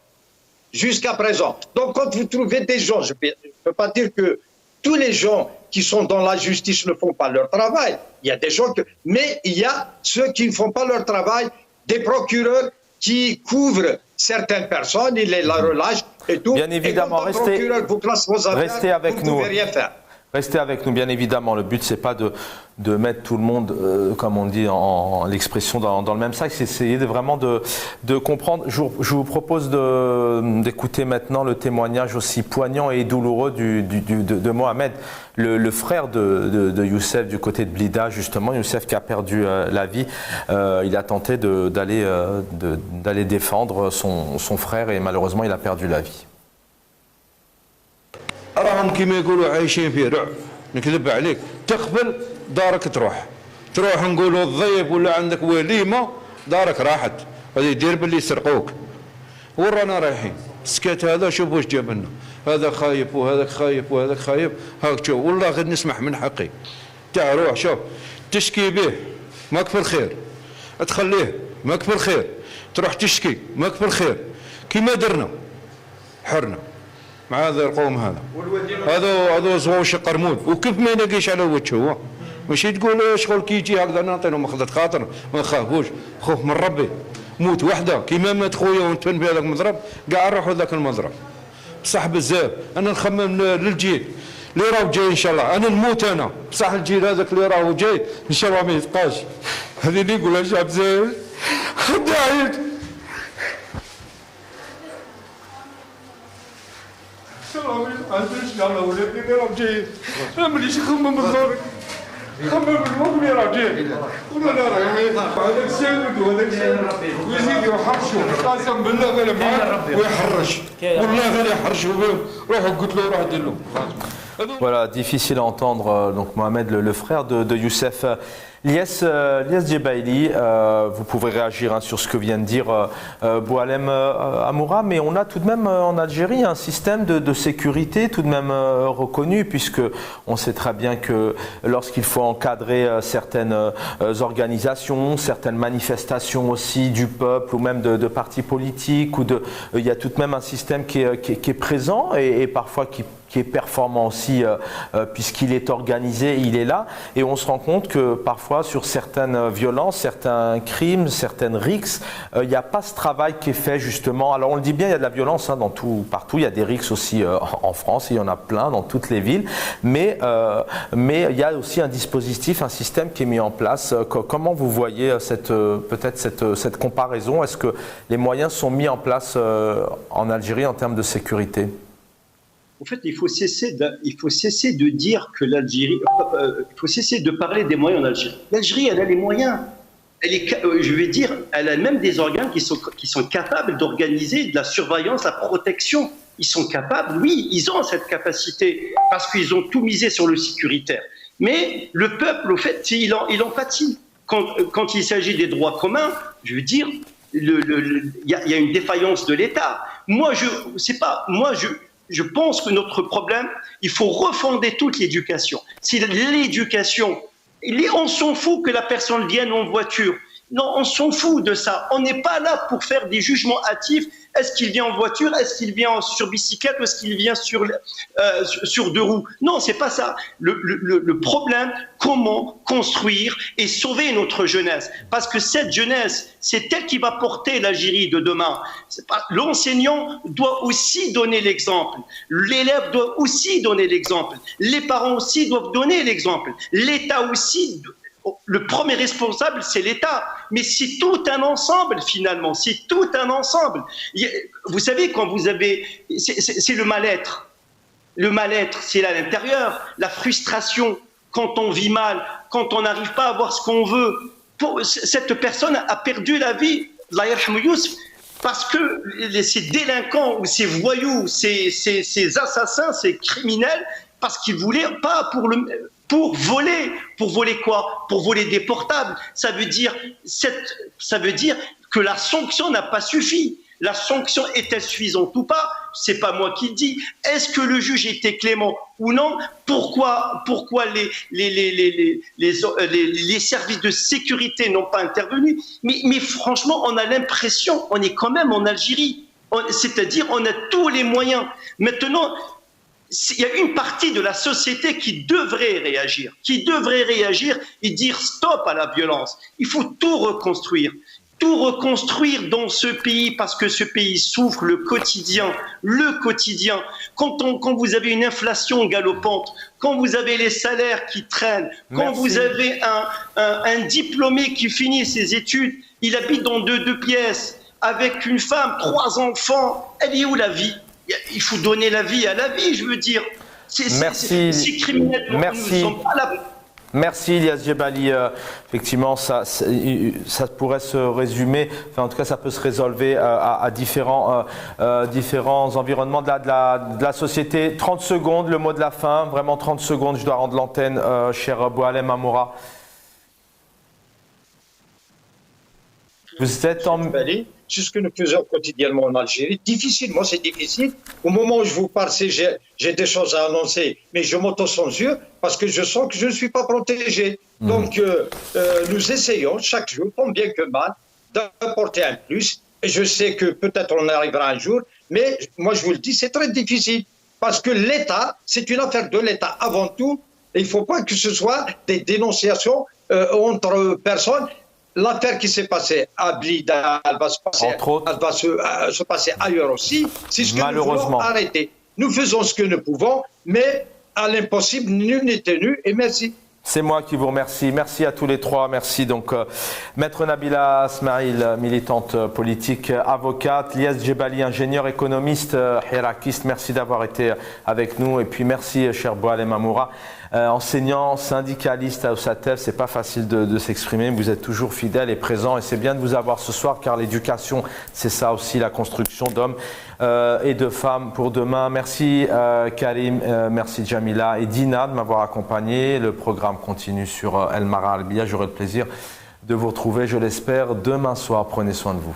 Jusqu'à présent. Donc, quand vous trouvez des gens, je ne peux pas dire que tous les gens qui sont dans la justice ne font pas leur travail. Il y a des gens mais il y a ceux qui ne font pas leur travail, des procureurs qui couvrent certaines personnes, ils les relâchent et tout. Bien évidemment, et quand un procureur vous classe vos affaires, restez avec vous ne nous. pouvez rien faire. Restez avec nous, bien évidemment. Le but, c'est pas de mettre tout le monde, comme on dit en l'expression, dans le même sac. C'est essayer vraiment de comprendre. Je vous propose d'écouter maintenant le témoignage aussi poignant et douloureux de Mohamed, le frère de Youssef du côté de Blida, justement. Youssef qui a perdu la vie. Il a tenté d'aller défendre son frère et malheureusement, il a perdu la vie. راهم كيما يقولوا عايشين في رعب، نكذب عليك، تقبل دارك تروح نقولوا الضيف ولا عندك وليمه دارك راحت، هذا يدير باللي يسرقوك. وين رانا رايحين؟ السكات هذا شوف واش جاب لنا، هذا خايف وهذاك خايف وهذاك خايف، هاك شوف والله غير نسمح من حقي. تاع روح شوف تشكي به ماك في الخير، تخليه ماك في الخير، تروح تشكي ماك في الخير، كيما درنا حرنا. مع هذا القوم هذا زوج قرمود وكيف ما يلاقيش على وجهه ماشي تقول شغل كي يجي هكذا نعطي له مخدة خاطر ما نخافوش خوف من ربي موت وحده كيما مات خويا ونتفن في هذاك المضرب كاع نروحوا ذاك المضرب بصح بزاف انا نخمم للجيل اللي راهو جاي ان شاء الله انا نموت انا بصح الجيل هذاك اللي راهو جاي ان شاء الله ما يتقاش هذه اللي يقولها شعب زايد خداعيك ان شاء الله ولادي اللي راهم جايين انا مانيش نخمم بالدور خمم بالمهم اللي راه جاي ولا لا راه هذاك سيد وهذاك سيد ويزيد يحرشوا قسم بالله غير معاه ويحرش والله غير يحرشوا بهم روحوا قلت له روح دير له. Voilà, difficile à entendre. Donc Mohamed, le frère de Youssef. Lies Djebaili, vous pouvez réagir sur ce que vient de dire Boualem Amoura, mais on a tout de même en Algérie un système de sécurité tout de même reconnu, puisque on sait très bien que lorsqu'il faut encadrer certaines organisations, certaines manifestations aussi du peuple ou même de partis politiques, il y a tout de même un système qui est présent et parfois qui est performant aussi, puisqu'il est organisé, il est là, et on se rend compte que parfois sur certaines violences, certains crimes, certaines rixes, il n'y a pas ce travail qui est fait justement. Alors on le dit bien, il y a de la violence partout, il y a des rixes aussi en France, il y en a plein dans toutes les villes, mais il y a aussi un dispositif, un système qui est mis en place. Comment vous voyez cette comparaison? Est-ce que les moyens sont mis en place en Algérie en termes de sécurité? En fait, il faut cesser de dire que l'Algérie, il faut cesser de parler des moyens en Algérie. L'Algérie, elle a les moyens. Elle a même des organes qui sont capables d'organiser de la surveillance, la protection. Ils sont capables, oui, ils ont cette capacité parce qu'ils ont tout misé sur le sécuritaire. Mais le peuple, au fait, il en pâtit. Quand il s'agit des droits communs, je veux dire, il y a une défaillance de l'État. Je pense que notre problème, il faut refonder toute l'éducation. Si l'éducation, on s'en fout que la personne vienne en voiture. Non, on s'en fout de ça. On n'est pas là pour faire des jugements hâtifs. Est-ce qu'il vient en voiture? Est-ce qu'il vient sur bicyclette? Ou est-ce qu'il vient sur 2 roues? Non, c'est pas ça. Le problème, comment construire et sauver notre jeunesse? Parce que cette jeunesse, c'est elle qui va porter l'Algérie de demain. L'enseignant doit aussi donner l'exemple. L'élève doit aussi donner l'exemple. Les parents aussi doivent donner l'exemple. L'État aussi. Le premier responsable, c'est l'État. Mais c'est tout un ensemble, finalement. C'est tout un ensemble. Vous savez, quand vous avez... C'est le mal-être. Le mal-être, c'est à l'intérieur. La frustration, quand on vit mal, quand on n'arrive pas à avoir ce qu'on veut. Cette personne a perdu la vie, Allah yarhamou Youssef, parce que ces délinquants ou ces voyous, ces assassins, ces criminels, parce qu'ils voulaient pas pour voler quoi? Pour voler des portables. Ça veut dire que la sanction n'a pas suffi. La sanction est-elle suffisante ou pas? C'est pas moi qui le dis. Est-ce que le juge était clément ou non? Pourquoi les services de sécurité n'ont pas intervenu? Mais franchement, on a l'impression, on est quand même en Algérie. C'est-à-dire, on a tous les moyens. Maintenant, il y a une partie de la société qui devrait réagir et dire stop à la violence. Il faut tout reconstruire dans ce pays, parce que ce pays souffre le quotidien. Quand vous avez une inflation galopante, quand vous avez les salaires qui traînent, quand vous avez un diplômé qui finit ses études, il habite dans deux pièces avec une femme, 3 enfants, elle est où la vie? Il faut donner la vie à la vie, je veux dire. Merci. Ces criminels ne sont pas là. Merci Ilyas Djebali. Effectivement, ça pourrait se résumer, enfin, en tout cas ça peut se résolver à différents environnements de la société. 30 secondes, le mot de la fin, vraiment 30 secondes, je dois rendre l'antenne, cher Boualem Amoura. Vous êtes en... C'est ce que nous faisons quotidiennement en Algérie. Difficilement, c'est difficile. Au moment où je vous parle, j'ai des choses à annoncer, mais je m'auto-censure parce que je sens que je ne suis pas protégé. Donc, nous essayons chaque jour, tant bien que mal, d'apporter un plus. Et je sais que peut-être on arrivera un jour, mais moi je vous le dis, c'est très difficile. Parce que l'État, c'est une affaire de l'État avant tout. Et il ne faut pas que ce soit des dénonciations entre personnes. L'affaire qui s'est passée à Blida, elle va se passer ailleurs aussi. C'est ce que nous voulons arrêter. Nous faisons ce que nous pouvons, mais à l'impossible, nul n'est tenu. Et merci. C'est moi qui vous remercie. Merci à tous les trois. Merci donc Maître Nabila Smaïl, militante politique, avocate, Ilyas Djebali, ingénieur économiste, hirakiste. Merci d'avoir été avec nous. Et puis merci, cher Boualem Amoura, enseignant, syndicaliste à Ossatef. C'est pas facile de s'exprimer. Vous êtes toujours fidèle et présent. Et c'est bien de vous avoir ce soir, car l'éducation, c'est ça aussi, la construction d'hommes et de femmes pour demain. Merci Karim, merci Jamila et Dina de m'avoir accompagné. Le programme continue sur El Mara Al Bia. J'aurai le plaisir de vous retrouver, je l'espère, demain soir. Prenez soin de vous.